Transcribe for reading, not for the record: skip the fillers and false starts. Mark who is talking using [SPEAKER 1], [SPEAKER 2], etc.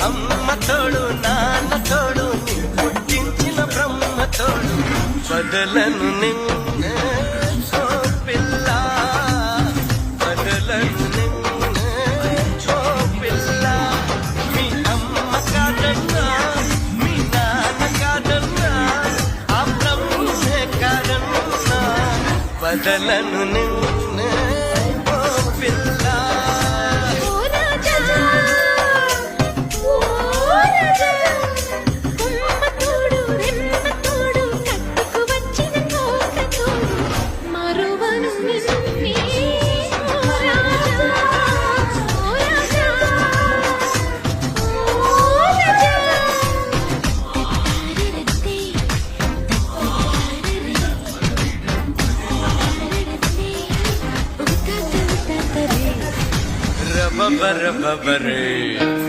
[SPEAKER 1] అమ్మ తోడు నాన్న తోడు నీ పుట్టించిన బ్రహ్మ తోడు వదలను నిన్నే ఓ పిల్ల వదలను నిన్నే ఓ పిల్ల మీ అమ్మ కాదన్నా మీ నాన్న కాదన్నా ఆ బ్రహ్మే కాదన్నా వదలను నిన్నే ఓ పిల్ల Ba ba ba ba ba